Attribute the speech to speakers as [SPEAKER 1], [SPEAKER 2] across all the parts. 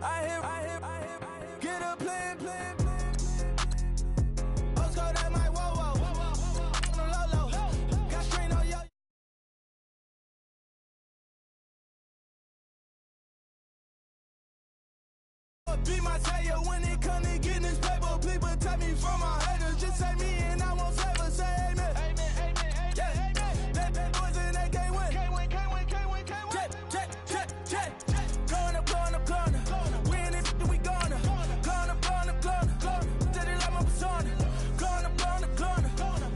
[SPEAKER 1] I hit, get a plan. Postcode at my whoa. Low. Got strain on yo. Be my savior when it come to getting this paper. People take me from my haters. Just say me and I won't favor. Say amen. Yeah. They boys and they can't win. Jet. Going up. Win it, we gonna. Going up. Did it like my persona. Going up.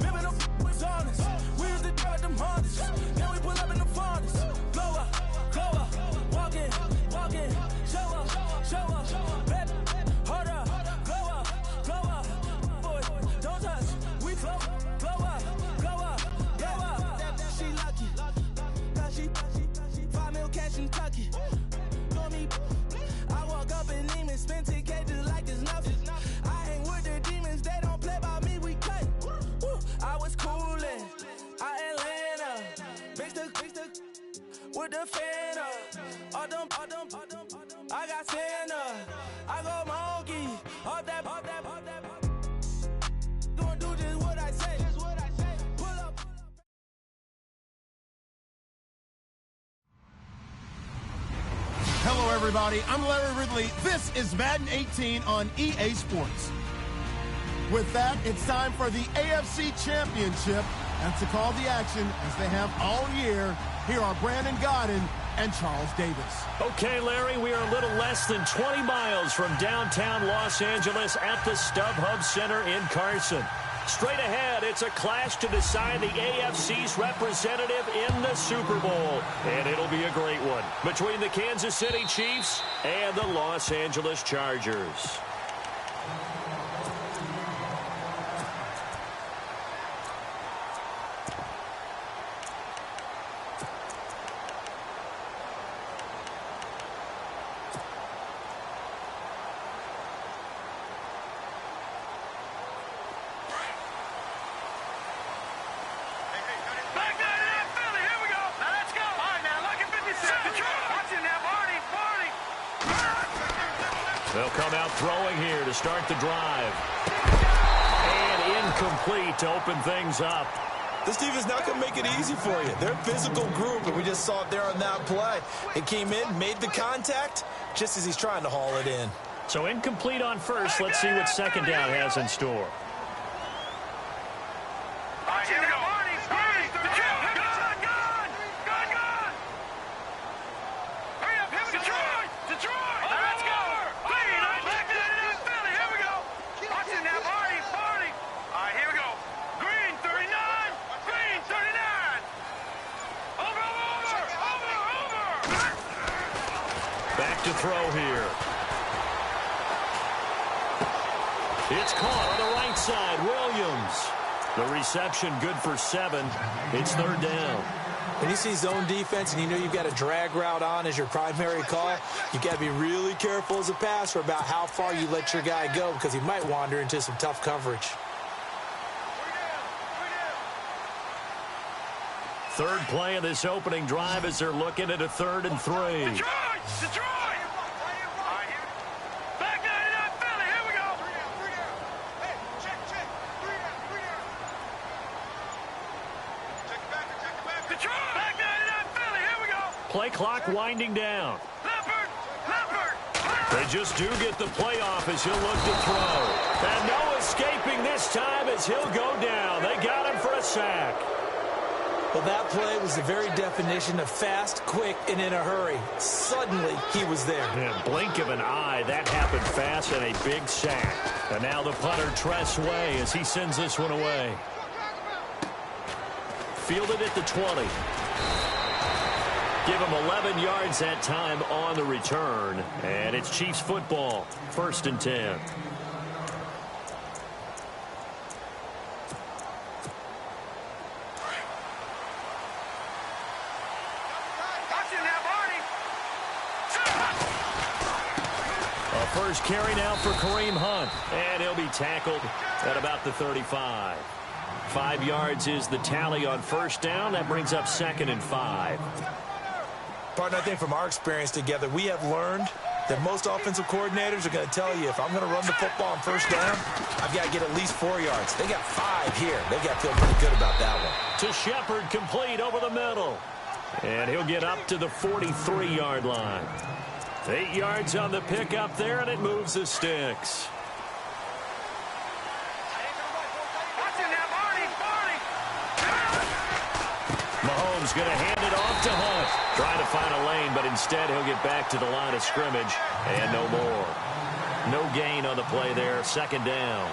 [SPEAKER 1] Remember the was honest. We was the drug them hardest. Then we pull up in the furnace. Glow up. Walk in. Show up. Baby, hold up. Glow up. Boys, don't touch. We glow up. Yeah. She lucky. Cause she 5 mil cash in Kentucky. Know me. I walk up and demons, spend 10K just like it's nothing. I hang with the demons, they don't play by me, we cut. I was coolin', Atlanta. Mixed with the Fanta. All them. I got Santa. I go monkey. All that. Gonna do just what I say. Pull up.
[SPEAKER 2] Hello, everybody. I'm Larry Ridley. This is Madden 18 on EA Sports. With that, it's time for the AFC Championship. And to call the action, as they have all year, here are Brandon Godden and Charles Davis.
[SPEAKER 3] Okay, Larry, we are a little less than 20 miles from downtown Los Angeles at the StubHub Center in Carson. Straight ahead, it's a clash to decide the AFC's representative in the Super Bowl. And it'll be a great one between the Kansas City Chiefs and the Los Angeles Chargers. They'll come out throwing here to start the drive. And incomplete to open things up.
[SPEAKER 4] This defense not going to make it easy for you. They're a physical group, and we just saw it there on that play. It came in, made the contact, just as he's trying to haul it in.
[SPEAKER 3] So incomplete on first. Let's see what second down has in store.
[SPEAKER 5] Here we go.
[SPEAKER 3] To throw here. It's caught on the right side. Williams. The reception good for 7. It's third down.
[SPEAKER 4] When you see zone defense and you know you've got a drag route on as your primary call, you've got to be really careful as a passer about how far you let your guy go because he might wander into some tough coverage.
[SPEAKER 3] Third play of this opening drive as they're looking at a 3rd and 3.
[SPEAKER 5] Detroit!
[SPEAKER 3] Play clock winding down. They just do get the play off as he'll look to throw. And no escaping this time as he'll go down. They got him for a sack.
[SPEAKER 4] Well, that play was the very definition of fast, quick, and in a hurry. Suddenly, he was there.
[SPEAKER 3] Yeah, blink of an eye. That happened fast and a big sack. And now the punter Tress Way as he sends this one away. Fielded at the 20. Give him 11 yards that time on the return. And it's Chiefs football. 1st and 10. A first carry now for Kareem Hunt. And he'll be tackled at about the 35. 5 yards is the tally on first down. That brings up 2nd and 5.
[SPEAKER 4] Partner, I think from our experience together, we have learned that most offensive coordinators are going to tell you, if I'm going to run the football on first down, I've got to get at least 4 yards. They got 5 here. They got to feel pretty good about that one.
[SPEAKER 3] To Shepard, complete over the middle. And he'll get up to the 43-yard line. 8 yards on the pickup there, and it moves the sticks. Mahomes going to hand it off to Hunt. Trying to find a lane, but instead he'll get back to the line of scrimmage. And no more. No gain on the play there. Second down.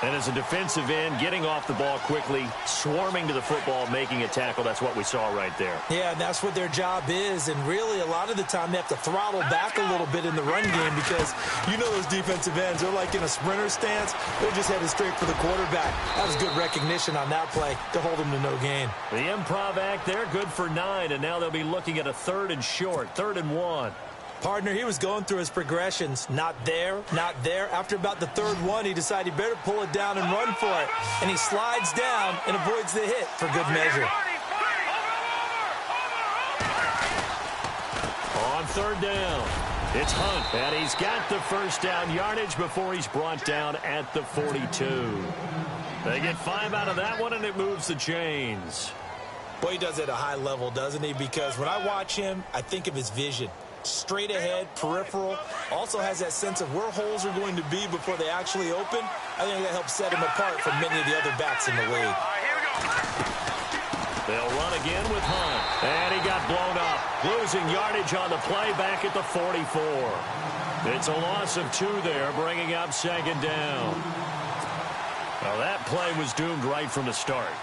[SPEAKER 3] And as a defensive end, getting off the ball quickly, swarming to the football, making a tackle, that's what we saw right there.
[SPEAKER 4] Yeah, and that's what their job is. And really, a lot of the time, they have to throttle back a little bit in the run game because you know those defensive ends, they're like in a sprinter stance. They're just headed straight for the quarterback. That was good recognition on that play to hold him to no gain.
[SPEAKER 3] The improv act there, good for 9, and now they'll be looking at a 3rd and short, 3rd and 1.
[SPEAKER 4] Partner, he was going through his progressions. Not there, not there. After about the 3rd one, he decided he better pull it down and run for it. And he slides down and avoids the hit for good measure.
[SPEAKER 3] On 3rd down, it's Hunt. And he's got the first down yardage before he's brought down at the 42. They get 5 out of that one, and it moves the chains.
[SPEAKER 4] Boy, he does it at a high level, doesn't he? Because when I watch him, I think of his vision. Straight ahead, peripheral, also has that sense of where holes are going to be before they actually open. I think that helps set him apart from many of the other backs in the league.
[SPEAKER 3] They'll run again with Hunt. And he got blown up. Losing yardage on the play back at the 44. It's a loss of 2 there, bringing up 2nd down. Well, that play was doomed right from the start.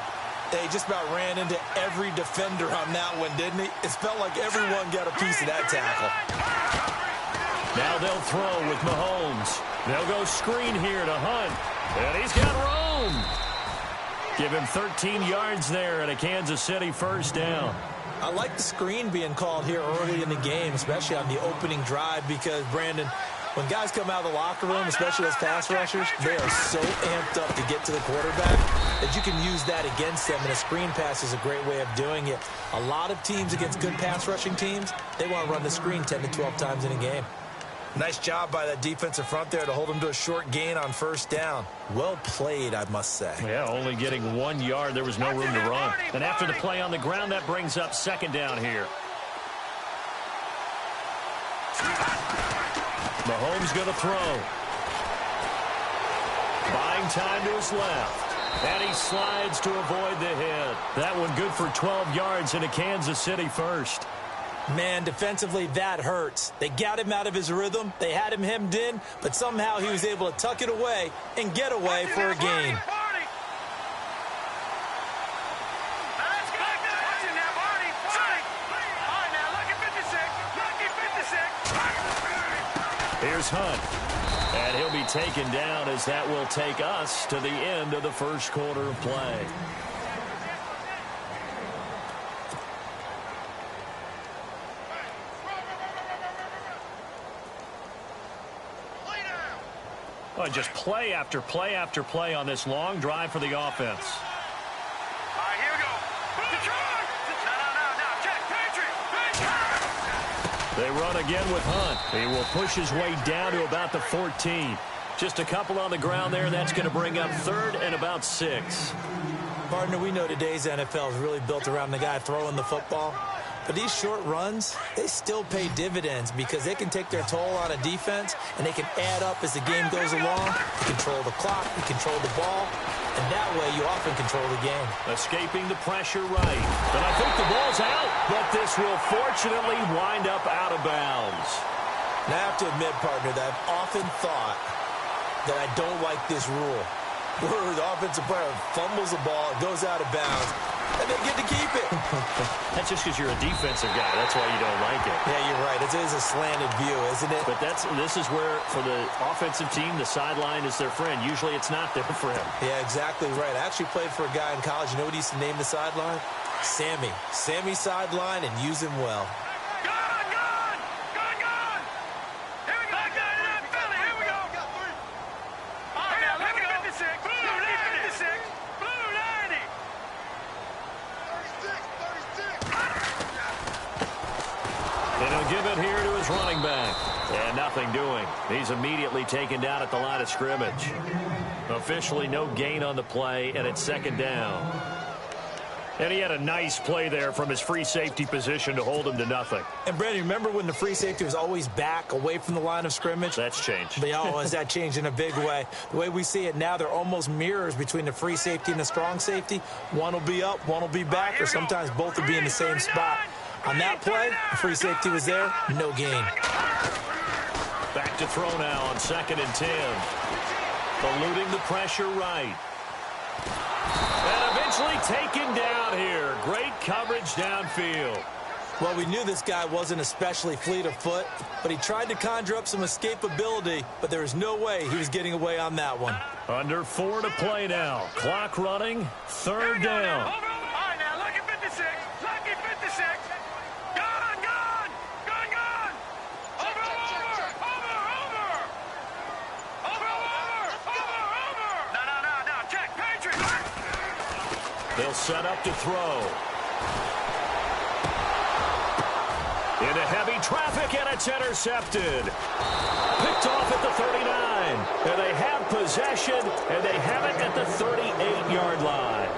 [SPEAKER 4] They just about ran into every defender on that one, didn't he? It felt like everyone got a piece of that tackle.
[SPEAKER 3] Now they'll throw with Mahomes. They'll go screen here to Hunt. And he's got room. Give him 13 yards there and a Kansas City first down.
[SPEAKER 4] I like the screen being called here early in the game, especially on the opening drive, because, Brandon, when guys come out of the locker room, especially as pass rushers, they are so amped up to get to the quarterback that you can use that against them, and a screen pass is a great way of doing it. A lot of teams against good pass rushing teams, they want to run the screen 10 to 12 times in a game. Nice job by that defensive front there to hold them to a short gain on first down. Well played, I must say.
[SPEAKER 3] Yeah, only getting 1 yard. There was no room to run. And after the play on the ground, that brings up 2nd down here. Mahomes going to throw. Buying time to his left. And he slides to avoid the hit. That one good for 12 yards in a Kansas City first.
[SPEAKER 4] Man, defensively, that hurts. They got him out of his rhythm. They had him hemmed in, but somehow he was able to tuck it away and get away for a gain.
[SPEAKER 3] Here's Hunt. And he'll be taken down as that will take us to the end of the first quarter of play. Well, just play after play after play on this long drive for the offense.
[SPEAKER 5] Here we go.
[SPEAKER 3] They run again with Hunt. He will push his way down to about the 14. Just a couple on the ground there, and that's going to bring up 3rd and about 6.
[SPEAKER 4] Partner, we know today's NFL is really built around the guy throwing the football. But these short runs, they still pay dividends because they can take their toll on a defense, and they can add up as the game goes along. You control the clock, you control the ball, and that way you often control the game.
[SPEAKER 3] Escaping the pressure right. But I think the ball's out, but this will fortunately wind up out of bounds.
[SPEAKER 4] Now, I have to admit, partner, that I've often thought that I don't like this rule, where the offensive player fumbles the ball, it goes out of bounds, and they get to keep it.
[SPEAKER 3] That's just because you're a defensive guy. That's why you don't like it.
[SPEAKER 4] Yeah, you're right. It is a slanted view, isn't it?
[SPEAKER 3] But this is where, for the offensive team, the sideline is their friend. Usually it's not there for him.
[SPEAKER 4] Yeah, exactly right. I actually played for a guy in college. You know what he used to name the sideline? Sammy. Sammy sideline, and use him well.
[SPEAKER 3] And he'll give it here to his running back. And nothing doing. He's immediately taken down at the line of scrimmage. Officially no gain on the play, and it's second down. And he had a nice play there from his free safety position to hold him to nothing.
[SPEAKER 4] And, Brandon, remember when the free safety was always back away from the line of scrimmage?
[SPEAKER 3] That's changed.
[SPEAKER 4] Has that changed in a big way? The way we see it now, they're almost mirrors between the free safety and the strong safety. One will be up, one will be back, or sometimes both will be in the same spot. On that play, the free safety was there, no gain.
[SPEAKER 3] Back to throw now on 2nd and 10. Eluding the pressure right. And eventually taken down here. Great coverage downfield.
[SPEAKER 4] Well, we knew this guy wasn't especially fleet of foot, but he tried to conjure up some escapability, but there was no way he was getting away on that one.
[SPEAKER 3] Under 4 to play now. Clock running. 3rd down.
[SPEAKER 5] All right, now, lucky 56. Lucky 56. Gone, gone. Gone, gone. Over. No. Check, Patriots.
[SPEAKER 3] They'll set up to throw. Into heavy traffic, and it's intercepted. Picked off at the 39. And they have possession, and they have it at the 38-yard line.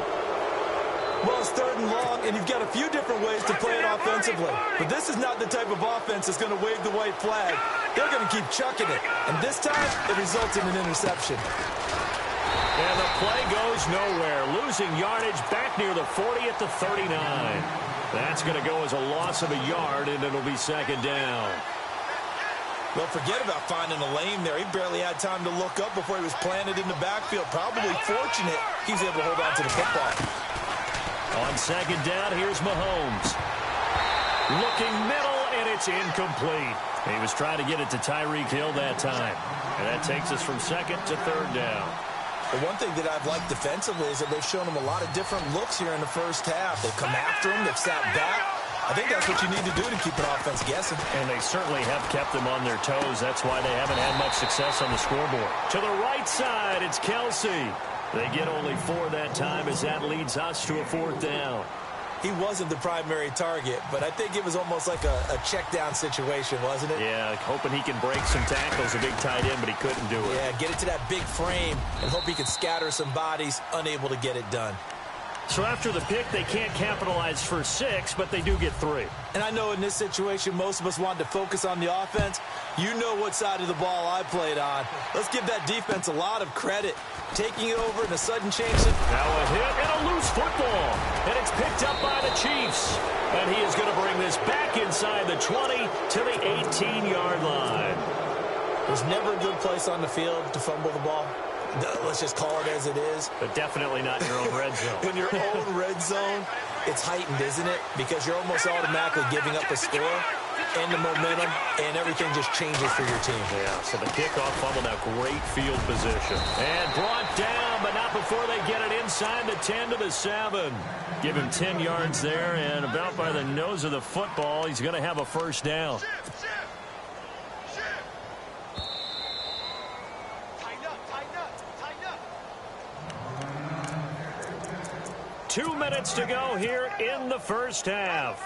[SPEAKER 4] Well, it's 3rd and long, and you've got a few different ways to play it offensively. But this is not the type of offense that's going to wave the white flag. They're going to keep chucking it. And this time, it results in an interception.
[SPEAKER 3] And the play goes nowhere. Losing yardage back near the 40 at the 39. That's going to go as a loss of a yard, and it'll be 2nd down.
[SPEAKER 4] Well, forget about finding a lane there. He barely had time to look up before he was planted in the backfield. Probably fortunate he's able to hold on to the football.
[SPEAKER 3] On 2nd down, here's Mahomes. Looking middle, and it's incomplete. He was trying to get it to Tyreek Hill that time. And that takes us from 2nd to 3rd down.
[SPEAKER 4] The one thing that I've liked defensively is that they've shown him a lot of different looks here in the first half. They've come after him. They've sat back. I think that's what you need to do to keep an offense guessing.
[SPEAKER 3] And they certainly have kept them on their toes. That's why they haven't had much success on the scoreboard. To the right side, it's Kelsey. They get only 4 that time as that leads us to a 4th down.
[SPEAKER 4] He wasn't the primary target, but I think it was almost like a check-down situation, wasn't it?
[SPEAKER 3] Yeah, hoping he can break some tackles, a big tight end, but he couldn't do it.
[SPEAKER 4] Yeah, get it to that big frame and hope he can scatter some bodies, unable to get it done.
[SPEAKER 3] So after the pick, they can't capitalize for 6, but they do get 3.
[SPEAKER 4] And I know in this situation, most of us wanted to focus on the offense. You know what side of the ball I played on. Let's give that defense a lot of credit. Taking it over in a sudden change.
[SPEAKER 3] Now a hit and a loose football. And it's picked up by the Chiefs. And he is going to bring this back inside the 20 to the 18-yard line.
[SPEAKER 4] There's never a good place on the field to fumble the ball. Let's just call it as it is.
[SPEAKER 3] But definitely not in your own red zone.
[SPEAKER 4] In your own red zone, it's heightened, isn't it? Because you're almost automatically giving up a score and the momentum, and everything just changes for your team.
[SPEAKER 3] Yeah, so the kickoff fumble, now great field position. And brought down, but not before they get it inside the 10 to the 7. Give him 10 yards there, and about by the nose of the football, he's going to have a 1st down. 2 minutes to go here in the first half.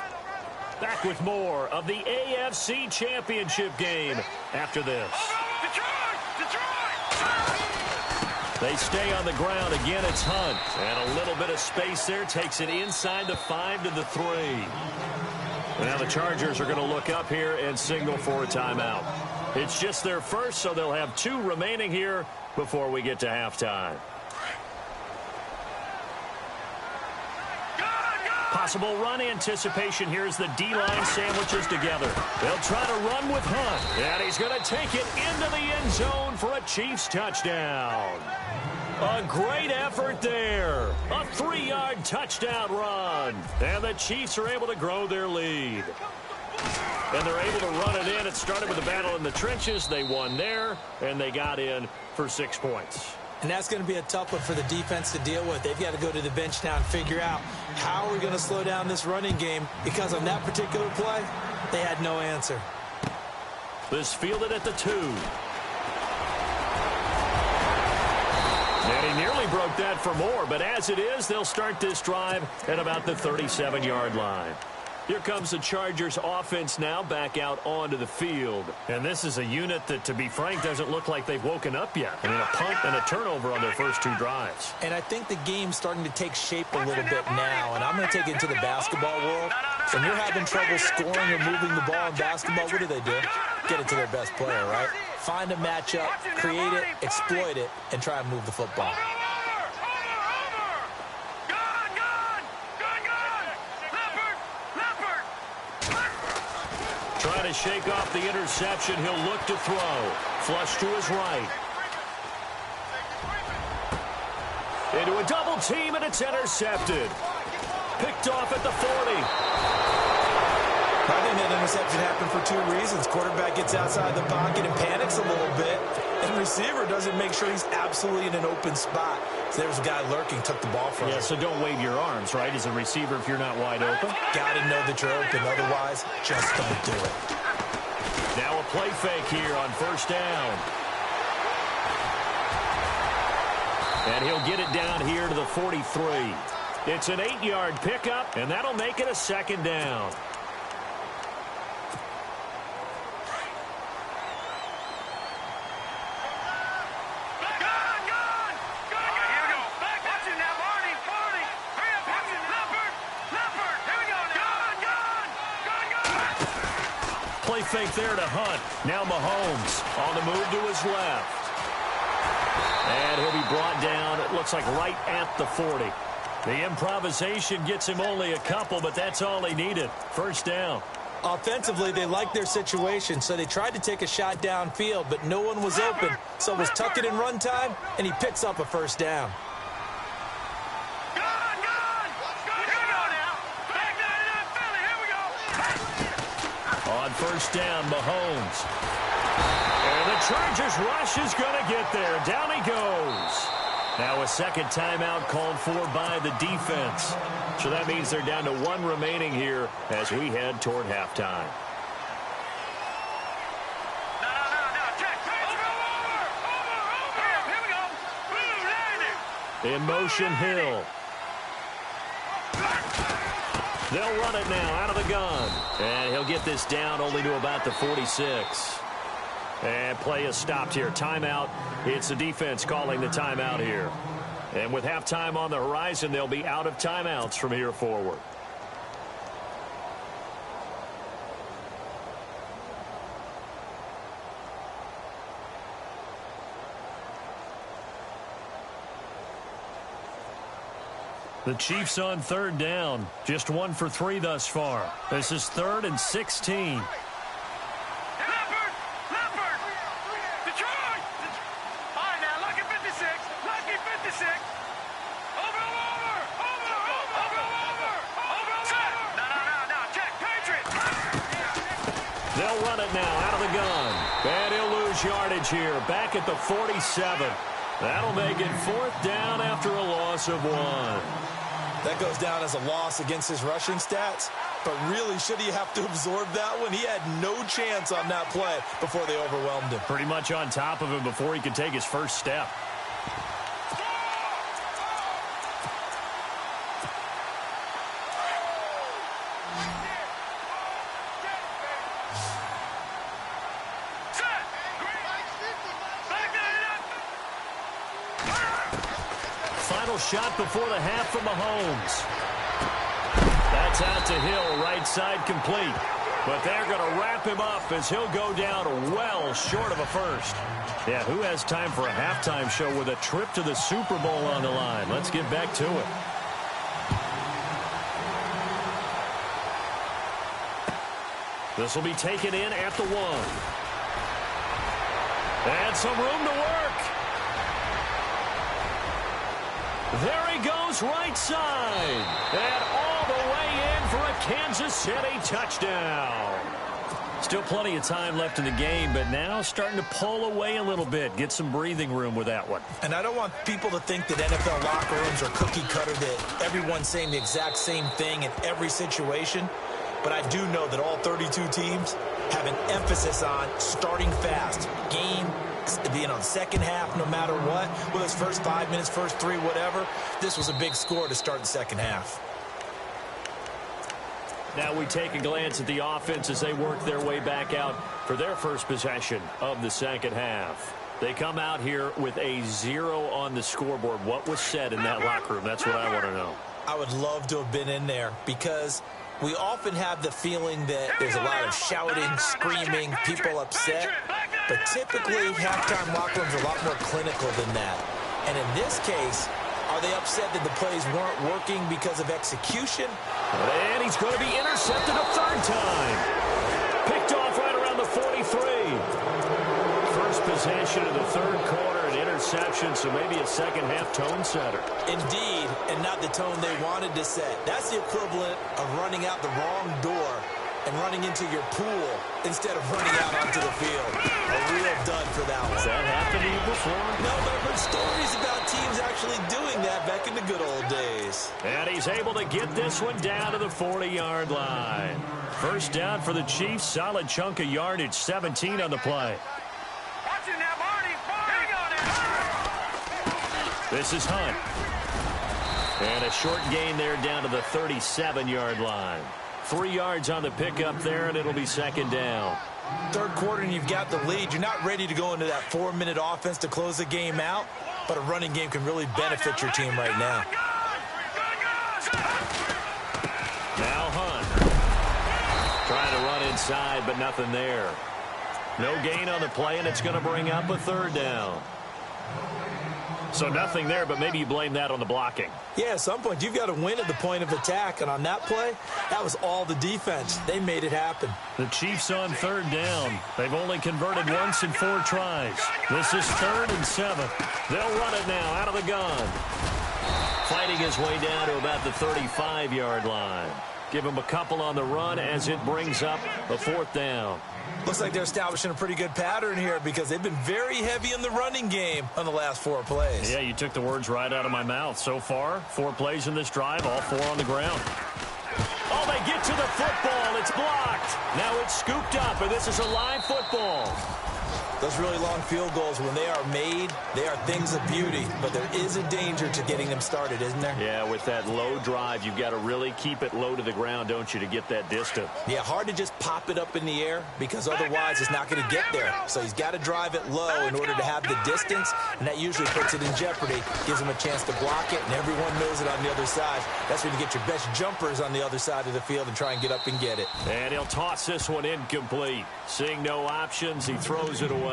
[SPEAKER 3] Back with more of the AFC Championship game after this. They stay on the ground. Again, it's Hunt. And a little bit of space there. Takes it inside the 5 to the 3. Now the Chargers are going to look up here and signal for a timeout. It's just their first, so they'll have 2 remaining here before we get to halftime. Possible run anticipation here as the D-line sandwiches together. They'll try to run with Hunt. And he's going to take it into the end zone for a Chiefs touchdown. A great effort there. A 3-yard touchdown run. And the Chiefs are able to grow their lead. And they're able to run it in. It started with a battle in the trenches. They won there, and they got in for 6 points.
[SPEAKER 4] And that's going to be a tough one for the defense to deal with. They've got to go to the bench now and figure out how are we going to slow down this running game, because on that particular play, they had no answer.
[SPEAKER 3] This fielded at the 2. And he nearly broke that for more, but as it is, they'll start this drive at about the 37-yard line. Here comes the Chargers offense now back out onto the field. And this is a unit that, to be frank, doesn't look like they've woken up yet. I mean, a punt and a turnover on their first 2 drives.
[SPEAKER 4] And I think the game's starting to take shape a little bit now. And I'm going to take it into the basketball world. When you're having trouble scoring or moving the ball in basketball, what do? Get it to their best player, right? Find a matchup, create it, exploit it, and try and move the football.
[SPEAKER 3] Trying to shake off the interception. He'll look to throw. Flush to his right. Into a double team, and it's intercepted. Picked off at the 40.
[SPEAKER 4] I think that interception happened for 2 reasons. Quarterback gets outside the pocket and panics a little bit. And receiver doesn't make sure he's absolutely in an open spot. So there's a guy lurking, took the ball from him.
[SPEAKER 3] Yeah, so don't wave your arms, right, as a receiver if you're not wide open.
[SPEAKER 4] Got to know that you're open. Otherwise, just don't do it.
[SPEAKER 3] Now a play fake here on first down. And he'll get it down here to the 43. It's an 8-yard pickup, and that'll make it a second down. Play fake there to Hunt. Now Mahomes on the move to his left. And he'll be brought down, it looks like right at the 40. The improvisation gets him only a couple, but that's all he needed. First down.
[SPEAKER 4] Offensively, they liked their situation, so they tried to take a shot downfield, but no one was open. So it was tuck it in run time, and he picks up a first down.
[SPEAKER 3] On first down, Mahomes. And the Chargers rush is going to get there. Down he goes. Now a second timeout called for by the defense. So that means they're down to 1 remaining here as we head toward halftime. In motion, Hill. They'll run it now out of the gun. And he'll get this down only to about the 46. And play is stopped here. Timeout. It's the defense calling the timeout here. And with halftime on the horizon, they'll be out of timeouts from here forward. The Chiefs on third down. Just 1 for 3 thus far. This is 3rd and 16. They'll run it now out of the gun. And he'll lose yardage here. Back at the 47. That'll make it 4th down after a loss of 1.
[SPEAKER 4] That goes down as a loss against his rushing stats. But really, should he have to absorb that one? He had no chance on that play before they overwhelmed him.
[SPEAKER 3] Pretty much on top of him before he could take his first step. Shot before the half from Mahomes. That's out to Hill, right side complete. But they're going to wrap him up as he'll go down well short of a first. Yeah, who has time for a halftime show with a trip to the Super Bowl on the line? Let's get back to it. This will be taken in at the 1. And some room to work. There he goes, right side. And all the way in for a Kansas City touchdown. Still plenty of time left in the game, but now starting to pull away a little bit. Get some breathing room with that one.
[SPEAKER 4] And I don't want people to think that NFL locker rooms are cookie cutter, that everyone's saying the exact same thing in every situation. But I do know that all 32 teams have an emphasis on starting fast. Game being on second half no matter what. Whether it's first 5 minutes, first 3, whatever. This was a big score to start the second half.
[SPEAKER 3] Now we take a glance at the offense as they work their way back out for their first possession of the second half. They come out here with a 0 on the scoreboard. What was said in that locker room? That's what I want to know.
[SPEAKER 4] I would love to have been in there because we often have the feeling that there's a lot of shouting, screaming, people upset. But typically, halftime locker rooms are a lot more clinical than that. And in this case, are they upset that the plays weren't working because of execution?
[SPEAKER 3] And he's going to be intercepted a third time. Picked off right around the 43. First possession of the third quarter, an interception, so maybe a second-half tone setter.
[SPEAKER 4] Indeed, and not the tone they wanted to set. That's the equivalent of running out the wrong door and running into your pool instead of running out onto the field. A real dud for that one.
[SPEAKER 3] Has that happened to you before?
[SPEAKER 4] No, but I've heard stories about teams actually doing that back in the good old days.
[SPEAKER 3] And he's able to get this one down to the 40-yard line. First down for the Chiefs. Solid chunk of yardage, 17 on the play.
[SPEAKER 5] Watch it now, Marty. Hang on now.
[SPEAKER 3] This is Hunt. And a short gain there down to the 37-yard line. 3 yards on the pickup there, and it'll be second down.
[SPEAKER 4] Third quarter, and you've got the lead. You're not ready to go into that 4-minute offense to close the game out, but a running game can really benefit your team right now.
[SPEAKER 3] Now Hunt. Trying to run inside, but nothing there. No gain on the play, and it's going to bring up a third down. So nothing there, but maybe you blame that on the blocking.
[SPEAKER 4] Yeah, at some point, you've got to win at the point of attack. And on that play, that was all the defense. They made it happen.
[SPEAKER 3] The Chiefs on third down. They've only converted once in 4 tries. This is 3rd and 7. They'll run it now out of the gun. Fighting his way down to about the 35-yard line. Give him a couple on the run as it brings up a 4th down.
[SPEAKER 4] Looks like they're establishing a pretty good pattern here because they've been very heavy in the running game on the last 4 plays.
[SPEAKER 3] Yeah, you took the words right out of my mouth. So far, 4 plays in this drive, all 4 on the ground. Oh, they get to the football. It's blocked. Now it's scooped up, and this is a live football.
[SPEAKER 4] Those really long field goals, when they are made, they are things of beauty. But there is a danger to getting them started, isn't there?
[SPEAKER 3] Yeah, with that low drive, you've got to really keep it low to the ground, don't you, to get that distance.
[SPEAKER 4] Yeah, hard to just pop it up in the air because otherwise it's not going to get there. So he's got to drive it low in order to have the distance, and that usually puts it in jeopardy, gives him a chance to block it, and everyone knows it on the other side. That's when you get your best jumpers on the other side of the field and try and get up and get it.
[SPEAKER 3] And he'll toss this one incomplete. Seeing no options, he throws it away.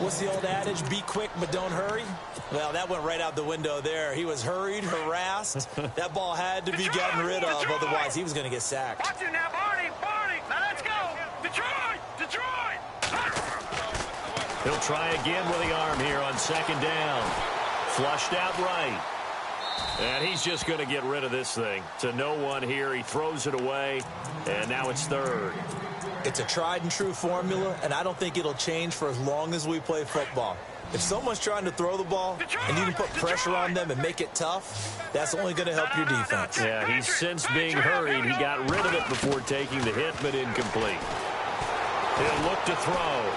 [SPEAKER 4] What's the old adage? Be quick, but don't hurry. Well, that went right out the window there. He was hurried, harassed. That ball had to be gotten rid of, otherwise he was going to get sacked.
[SPEAKER 5] Watch it now, Barney. Now let's go. Detroit.
[SPEAKER 3] He'll try again with the arm here on second down. Flushed out right. And he's just going to get rid of this thing. To no one here. He throws it away, and now it's 3rd.
[SPEAKER 4] It's a tried-and-true formula, and I don't think it'll change for as long as we play football. If someone's trying to throw the ball and you can put pressure on them and make it tough, that's only going to help your defense.
[SPEAKER 3] Yeah, he's since being hurried. He got rid of it before taking the hit, but incomplete. He'll look to throw.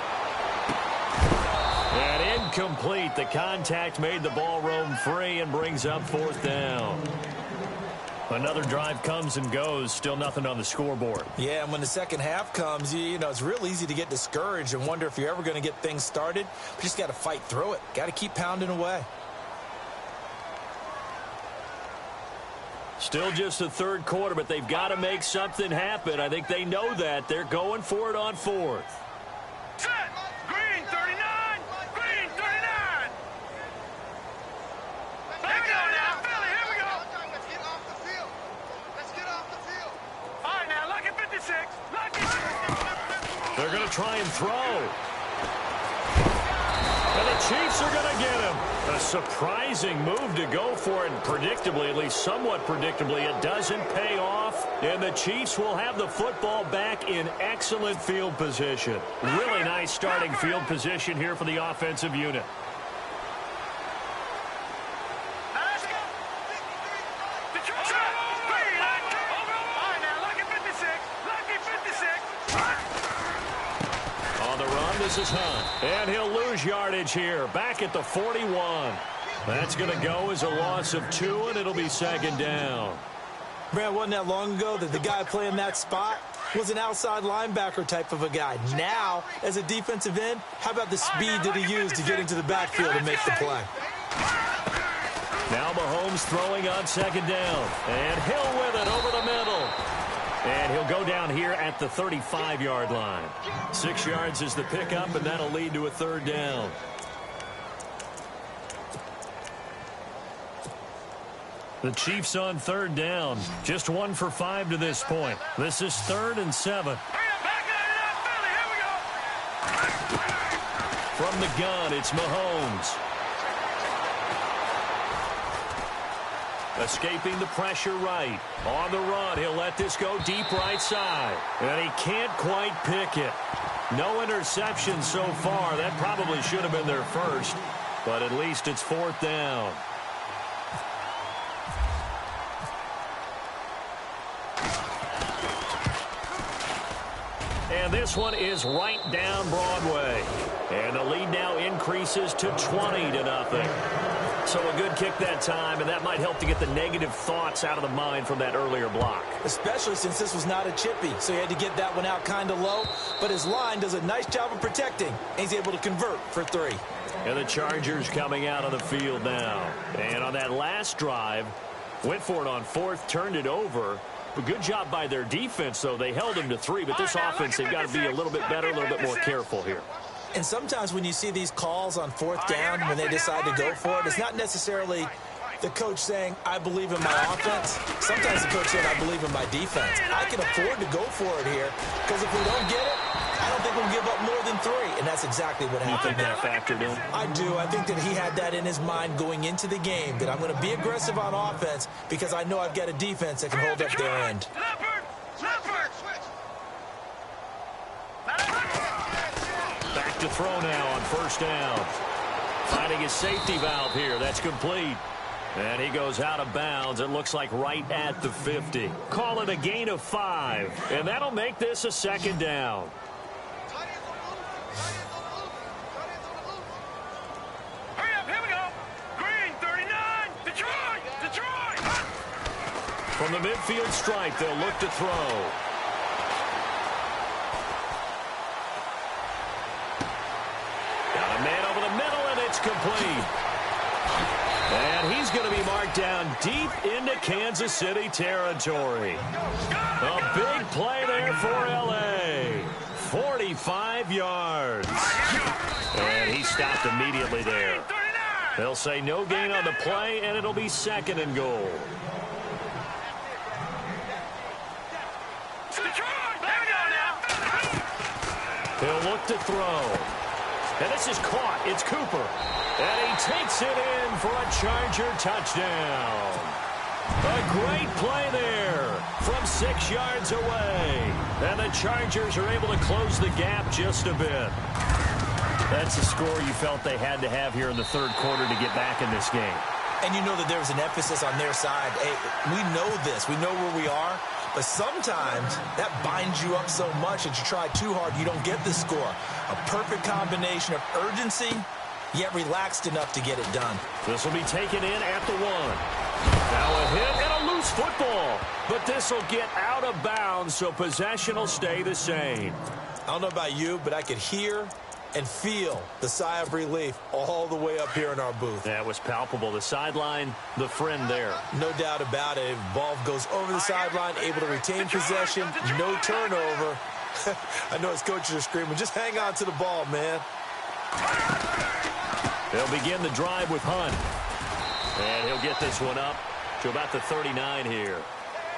[SPEAKER 3] And incomplete. The contact made the ball roam free and brings up 4th down. Another drive comes and goes. Still nothing on the scoreboard.
[SPEAKER 4] Yeah, and when the second half comes, you know, it's real easy to get discouraged and wonder if you're ever going to get things started. But you just got to fight through it. Got to keep pounding away.
[SPEAKER 3] Still just the 3rd quarter, but they've got to make something happen. I think they know that. They're going for it on 4th.
[SPEAKER 5] Set. Green 39. Green 39. Let's go now, Philly. Here we go.
[SPEAKER 6] Let's get off the field. Let's get off the field.
[SPEAKER 5] All right, now, lucky 56.
[SPEAKER 3] They're going to try and throw. And the Chiefs are going to get him. A surprising move to go for it. And predictably, at least somewhat predictably, it doesn't pay off. And the Chiefs will have the football back in excellent field position. Really nice starting field position here for the offensive unit. This is Hunt, and he'll lose yardage here, back at the 41. That's going to go as a loss of 2, and it'll be second down.
[SPEAKER 4] Brad, wasn't that long ago that the guy playing that spot was an outside linebacker type of a guy. Now, as a defensive end, how about the speed that he used to get into the backfield and make the play?
[SPEAKER 3] Now Mahomes throwing on second down. And Hill with it over the middle. And he'll go down here at the 35-yard line. 6 yards is the pickup, and that'll lead to a third down. The Chiefs on third down. Just 1 for 5 to this point. This is 3rd and 7. From the gun, it's Mahomes. Escaping the pressure right. On the run, he'll let this go deep right side. And he can't quite pick it. No interceptions so far. That probably should have been their first. But at least it's 4th down. And this one is right down Broadway. And the lead now increases to 20-0. So a good kick that time, and that might help to get the negative thoughts out of the mind from that earlier block.
[SPEAKER 4] Especially since this was not a chippy, so he had to get that one out kind of low. But his line does a nice job of protecting, and he's able to convert for 3.
[SPEAKER 3] And the Chargers coming out on the field now. And on that last drive, went for it on 4th, turned it over. But good job by their defense, though. They held him to 3, but this offense, they've got to be a little bit better, a little bit more careful here.
[SPEAKER 4] And sometimes when you see these calls on 4th down, when they decide to go for it, it's not necessarily the coach saying, I believe in my offense. Sometimes the coach saying, I believe in my defense. I can afford to go for it here, because if we don't get it, I don't think we'll give up more than 3. And that's exactly what happened.
[SPEAKER 3] You think that factored in?
[SPEAKER 4] I do. I think that he had that in his mind going into the game, that I'm going to be aggressive on offense because I know I've got a defense that can hold up their end.
[SPEAKER 3] Back to throw now on 1st down. Finding his safety valve here. That's complete. And he goes out of bounds. It looks like right at the 50. Call it a gain of 5. And that'll make this a 2nd down.
[SPEAKER 5] Hurry up, here we go. Green, 39. Detroit.
[SPEAKER 3] From the midfield stripe, they'll look to throw. Got a man over the middle, and it's complete. And he's going to be marked down deep into Kansas City territory. A big play there for L.A. 45 yards. And he stopped immediately there. They'll say no gain on the play, and it'll be 2nd and goal. He'll look to throw. And this is caught. It's Cooper. And he takes it in for a Charger touchdown. A great play there from 6 yards away. And the Chargers are able to close the gap just a bit. That's the score you felt they had to have here in the 3rd quarter to get back in this game.
[SPEAKER 4] And you know that there was an emphasis on their side. Hey, we know this. We know where we are. But sometimes that binds you up so much that you try too hard, you don't get the score. A perfect combination of urgency, yet relaxed enough to get it done.
[SPEAKER 3] This will be taken in at the 1. Now a hit and a loose football. But this will get out of bounds, so possession will stay the same.
[SPEAKER 4] I don't know about you, but I could hear and feel the sigh of relief all the way up here in our booth.
[SPEAKER 3] That was palpable. The sideline, the friend there.
[SPEAKER 4] No doubt about it. Ball goes over the sideline, able to retain possession, no turnover. I know his coaches are screaming, just hang on to the ball, man.
[SPEAKER 3] They'll begin the drive with Hunt. And he'll get this one up to about the 39 here.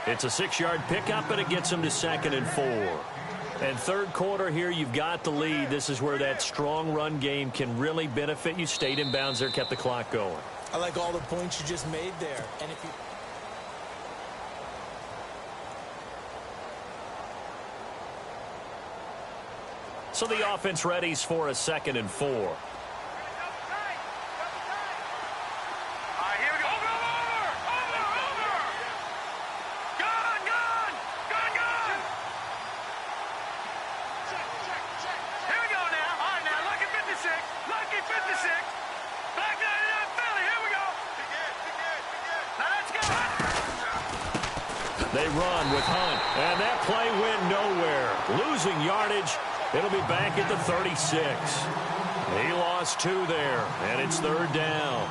[SPEAKER 3] It's a 6-yard pickup, and it gets him to 2nd and 4. And 3rd quarter here, you've got the lead. This is where that strong run game can really benefit you. Stayed in bounds there, kept the clock going.
[SPEAKER 4] I like all the points you just made there. And if you...
[SPEAKER 3] So the offense readies for a 2nd and 4. They run with Hunt, and that play went nowhere. Losing yardage, it'll be back at the 36. He lost 2 there, and it's 3rd down.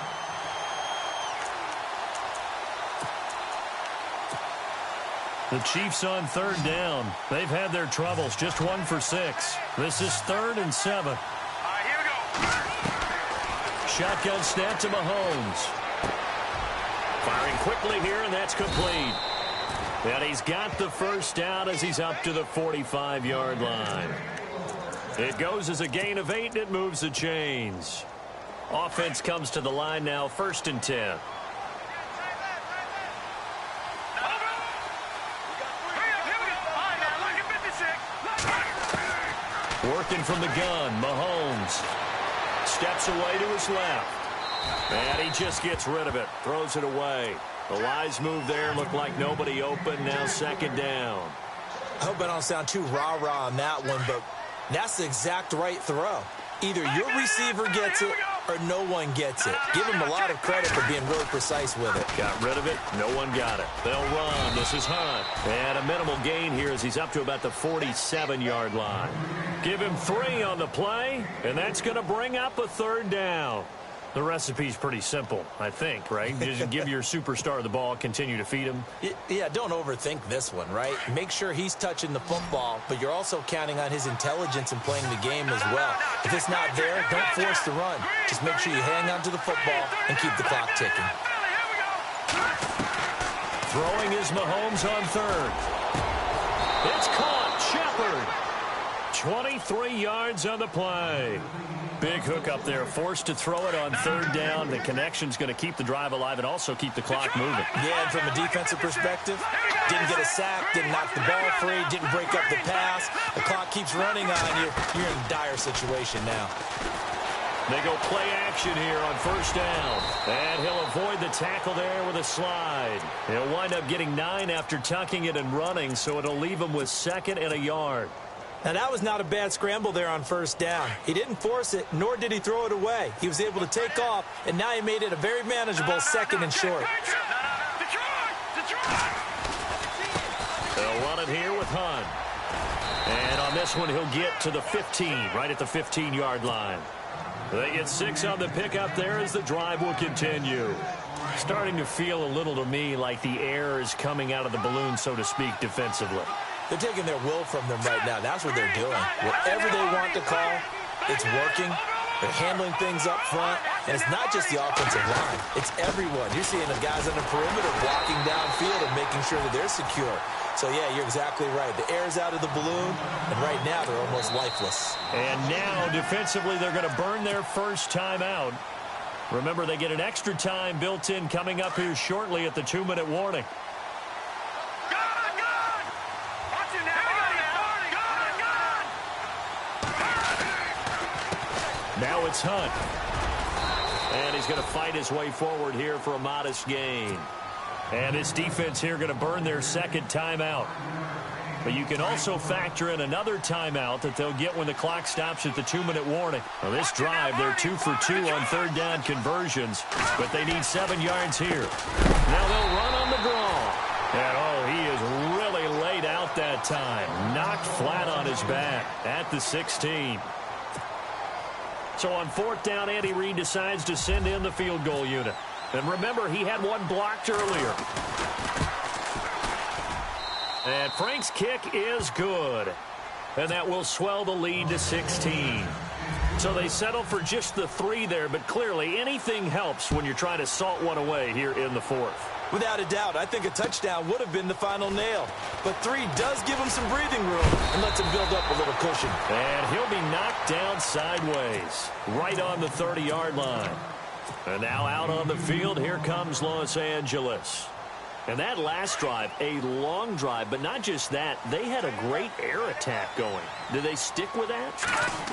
[SPEAKER 3] The Chiefs on 3rd down. They've had their troubles, just 1 for 6. This is 3rd and 7.
[SPEAKER 5] All right, here we go.
[SPEAKER 3] Shotgun snap to Mahomes. Firing quickly here, and that's complete. And he's got the first down as he's up to the 45-yard line. It goes as a gain of 8, and it moves the chains. Offense comes to the line now, 1st and 10. Working from the gun, Mahomes steps away to his left. And he just gets rid of it, throws it away. The wise move there, looked like nobody open, now 2nd down.
[SPEAKER 4] I hope I don't sound too rah-rah on that one, but that's the exact right throw. Either your receiver gets it or no one gets it. Give him a lot of credit for being really precise with it.
[SPEAKER 3] Got rid of it. No one got it. They'll run. This is Hunt. And a minimal gain here as he's up to about the 47-yard line. Give him 3 on the play, and that's going to bring up a 3rd down. The recipe's pretty simple, I think, right? Just give your superstar the ball, continue to feed him.
[SPEAKER 4] Yeah, don't overthink this one, right? Make sure he's touching the football, but you're also counting on his intelligence in playing the game as well. If it's not there, don't force the run. Just make sure you hang on to the football and keep the clock ticking.
[SPEAKER 3] Throwing is Mahomes on 3rd. It's caught. Shepard. 23 yards on the play. Big hook up there, forced to throw it on 3rd down. The connection's going to keep the drive alive and also keep the clock moving.
[SPEAKER 4] Yeah, and from a defensive perspective, didn't get a sack, didn't knock the ball free, didn't break up the pass. The clock keeps running on you. You're in a dire situation now.
[SPEAKER 3] They go play action here on 1st down. And he'll avoid the tackle there with a slide. He'll wind up getting 9 after tucking it and running, so it'll leave him with 2nd and a yard.
[SPEAKER 4] Now, that was not a bad scramble there on 1st down. He didn't force it, nor did he throw it away. He was able to take off, and now he made it a very manageable 2nd and short.
[SPEAKER 3] They'll run it here with Hunt. And on this one, he'll get to the 15, right at the 15-yard line. They get 6 on the pickup there as the drive will continue. Starting to feel a little to me like the air is coming out of the balloon, so to speak, defensively.
[SPEAKER 4] They're taking their will from them right now. That's what they're doing. Whatever they want to call, it's working. They're handling things up front. And it's not just the offensive line. It's everyone. You're seeing the guys on the perimeter blocking downfield and making sure that they're secure. So, yeah, you're exactly right. The air's out of the balloon, and right now they're almost lifeless.
[SPEAKER 3] And now, defensively, they're going to burn their first timeout. Remember, they get an extra time built in coming up here shortly at the 2-minute warning. Now it's Hunt. And he's going to fight his way forward here for a modest gain. And this defense here going to burn their 2nd timeout. But you can also factor in another timeout that they'll get when the clock stops at the 2-minute warning. Well, this drive, they're 2 for 2 on 3rd down conversions, but they need 7 yards here. Now they'll run on the draw. And, oh, he is really laid out that time. Knocked flat on his back at the 16. So on 4th down, Andy Reid decides to send in the field goal unit. And remember, he had one blocked earlier. And Frank's kick is good. And that will swell the lead to 16. So they settle for just the 3 there, but clearly anything helps when you're trying to salt one away here in the 4th.
[SPEAKER 4] Without a doubt, I think a touchdown would have been the final nail. But 3 does give him some breathing room and lets him build up a little cushion.
[SPEAKER 3] And he'll be knocked down sideways, right on the 30-yard line. And now out on the field, here comes Los Angeles. And that last drive, a long drive, but not just that, they had a great air attack going. Did they stick with that?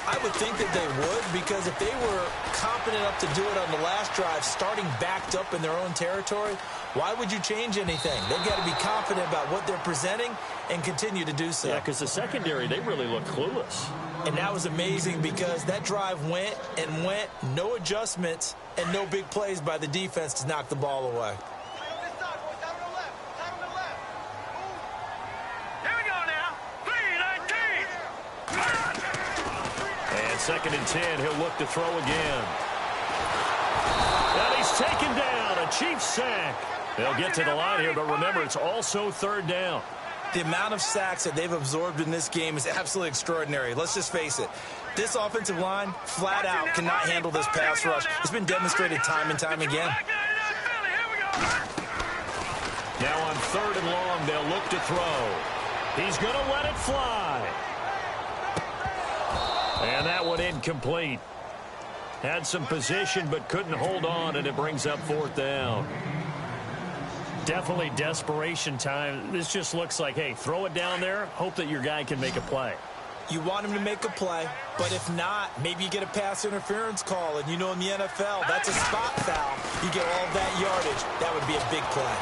[SPEAKER 4] I would think that they would, because if they were competent enough to do it on the last drive, starting backed up in their own territory, why would you change anything? They've got to be confident about what they're presenting and continue to do so.
[SPEAKER 3] Yeah, because the secondary, they really look clueless.
[SPEAKER 4] And that was amazing because that drive went and went, no adjustments, and no big plays by the defense to knock the ball away.
[SPEAKER 3] 2nd and 10. He'll look to throw again. And he's taken down. A Chiefs sack. They'll get to the line here, but remember, it's also 3rd down.
[SPEAKER 4] The amount of sacks that they've absorbed in this game is absolutely extraordinary. Let's just face it. This offensive line, flat out, cannot handle this pass rush. It's been demonstrated time and time again.
[SPEAKER 3] Now on 3rd and long, they'll look to throw. He's going to let it fly. And that one incomplete. Had some position but couldn't hold on, and it brings up 4th down. Definitely desperation time. This just looks like, hey, throw it down there, hope that your guy can make a play.
[SPEAKER 4] You want him to make a play, but if not, maybe you get a pass interference call, and you know in the NFL, that's a spot foul. You get all of that yardage. That would be a big play.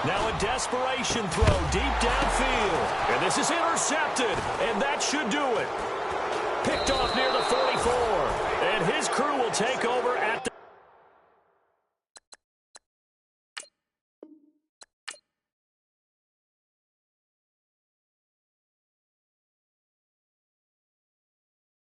[SPEAKER 3] Now a desperation throw deep downfield. And this is intercepted, and that should do it. Picked off near the 44. And his crew will take over